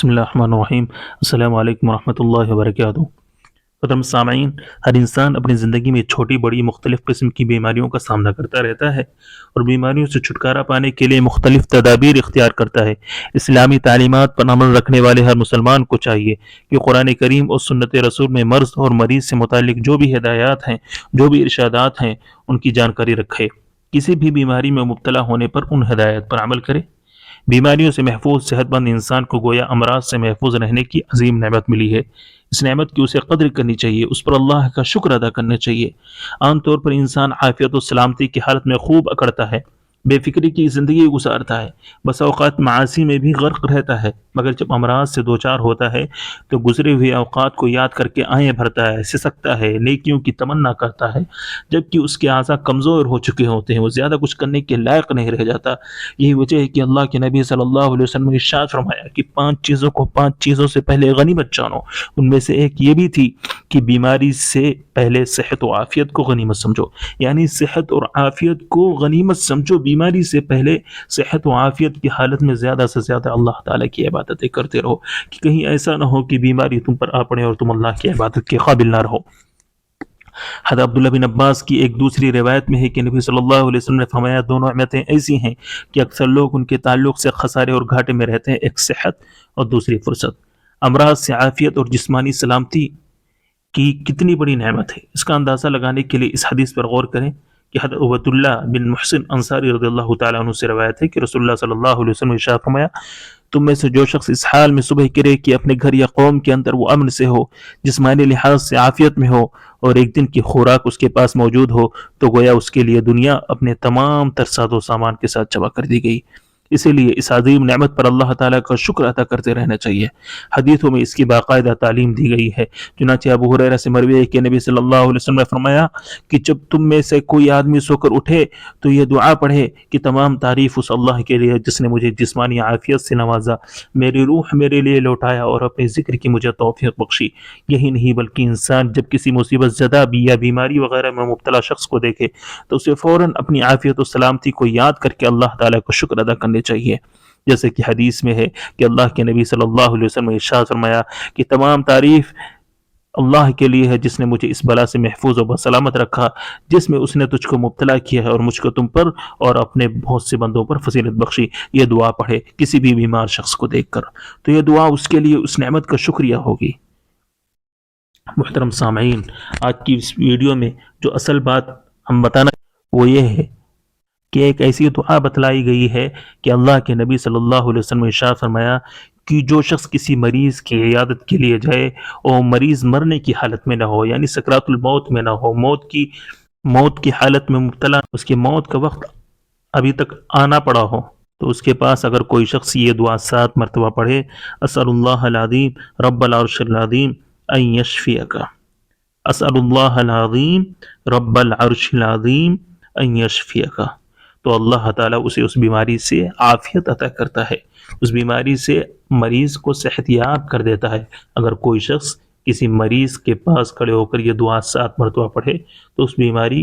बसमिल्लाहिर्रहमानिर्रहीम। अस्सलामु अलैकुम वरहमतुल्लाहि वबरकातुहू। मोहतरम सामईन, हर इंसान अपनी ज़िंदगी में छोटी बड़ी मुख्तलिफ़ किस्म की बीमारियों का सामना करता रहता है और बीमारियों से छुटकारा पाने के लिए मुख्तलिफ़ तदाबीर इख्तियार करता है। इस्लामी तालीमात पर अमल रखने वाले हर मुसलमान को चाहिए कि कुरान करीम और सुन्नत रसूल में मर्ज़ और मरीज़ से मुतालिक जो भी हिदायत हैं, जो भी इरशादात हैं, उनकी जानकारी रखे। किसी भी बीमारी में मुब्तला होने पर उन हिदायत पर अमल करे। बीमारियों से महफूज सेहतमंद इंसान को गोया अमराज से महफूज रहने की अजीम नेमत मिली है। इस नेमत की उसे कदर करनी चाहिए, उस पर अल्लाह का शुक्र अदा करना चाहिए। आमतौर पर इंसान आफियत और सलामती की हालत में खूब अकड़ता है, बेफिक्री की ज़िंदगी गुजारता है, बस औक़ात मासी में भी गर्क रहता है, मगर जब अमराज से दो चार होता है तो गुजरे हुए औक़ात को याद करके आएँ भरता है, सिसकता है, नेकियों की तमन्ना करता है, जबकि उसके आज़ा कमज़ोर हो चुके होते हैं, वो ज़्यादा कुछ करने के लायक नहीं रह जाता। यही वजह है कि अल्लाह के नबी सल्लल्लाहु अलैहि वसल्लम ने इरशाद फरमाया कि पाँच चीज़ों से पहले गनीमत जानो। उनमें से एक ये भी थी कि बीमारी से पहले सेहत और आफ़ियत को गनीमत समझो, यानी सेहत और आफ़ियत को गनीमत समझो। बीमारी से पहले सेहत और आफ़ियत की हालत में ज़्यादा से ज़्यादा अल्लाह ताला की इबादतें करते रहो कि कहीं ऐसा ना हो कि बीमारी तुम पर आ पड़े और तुम अल्लाह की इबादत के काबिल ना रहो। हज़रत अब्दुल्लाह बिन अब्बास की एक दूसरी रिवायत में है कि नबी सल्लल्लाहु अलैहि वसल्लम ने फरमाया, दोनों नेमतें ऐसी हैं कि अक्सर लोग उनके ताल्लुक से खसारे और घाटे में रहते हैं, एक सेहत और दूसरी फुर्सत। अमराज से आफ़ियत और जिस्मानी सलामती की कितनी बड़ी नेमत है, इसका अंदाज़ा लगाने के लिए इस हदीस पर गौर करें कि हज़रत उबैदुल्लाह बिन मुहसिन अंसारी रज़ियल्लाहु ताला अन्हु से रवायत है कि रसूलुल्लाह सल्लल्लाहु अलैहि वसल्लम ने इरशाद फरमाया, तुम में से जो शख्स इस हाल में सुबह करे कि अपने घर या कौम के अंदर वो अमन से हो, जिस्मानी लिहाज से आफ़ियत में हो और एक दिन की खुराक उसके पास मौजूद हो, तो गोया उसके लिए दुनिया अपने तमाम तर सादो सामान के साथ जमा कर दी गई। इसीलिए इस अजीम नेमत पर अल्लाह ताला का शुक्र अदा करते रहना चाहिए। हदीथों में इसकी बाकायदा तालीम दी गई है। चुनांचे अबू हुरैरा से मरवी है कि नबी सल्लल्लाहु अलैहि वसल्लम ने फरमाया कि जब तुम में से कोई आदमी सोकर उठे तो ये दुआ पढ़े कि तमाम तारीफ उस अल्लाह के लिए जिसने मुझे जिस्मानी आफियत से नवाजा, मेरी रूह मेरे लिए लौटाया और अपने जिक्र की मुझे तौफीक बख्शी। यही नहीं बल्कि इंसान जब किसी मुसीबत ज़दा भी या बीमारी वगैरह में मुब्तला शख्स को देखे तो उसे फ़ौरन अपनी आफियत और सलामती को याद करके अल्लाह ताला को शुक्र अदा करने चाहिए। जैसे कि हदीस में है कि अल्लाह के नबी सल्लल्लाहु अलैहि वसल्लम ने इरशाद फरमाया कि तमाम तारीफ अल्लाह के लिए है जिसने मुझे इस बला से महफूज और बसलामत रखा जिसमें उसने तुझको मुब्तला किया है और मुझको तुम पर और अपने बहुत से बंदों पर फजीलत बख्शी। ये दुआ पढ़े किसी भी बीमार शख्स को देखकर, तो ये दुआ उसके लिए उस नेमत का शुक्रिया होगी। मुहतरम सामईन, आज की इस वीडियो में जो असल बात हम बताना वो ये है कि एक ऐसी दुआ बतलाई गई है कि अल्लाह के नबी सल्लल्लाहु अलैहि वसल्लम ने इरशाद फरमाया कि जो शख्स किसी मरीज़ की इयादत के लिए जाए और मरीज़ मरने की हालत में ना हो, यानी सकरातुल मौत में ना हो, मौत की हालत में मुब्तला, उसकी मौत का वक्त अभी तक आना पड़ा हो, तो उसके पास अगर कोई शख्स ये दुआ 7 मरतबा पढ़े, अस्सलुल्लाहल अज़ीम रब्बल अर्शिल अज़ीम अन यशफियका, अस्सलुल्लाहल अज़ीम रब्बल अर्शिल अज़ीम अन यशफियका, तो अल्लाह ताला उसे उस बीमारी से आफियत अता करता है, उस बीमारी से मरीज़ को सेहतयाब कर देता है। अगर कोई शख्स किसी मरीज़ के पास खड़े होकर ये दुआ 7 मरतबा पढ़े तो उस बीमारी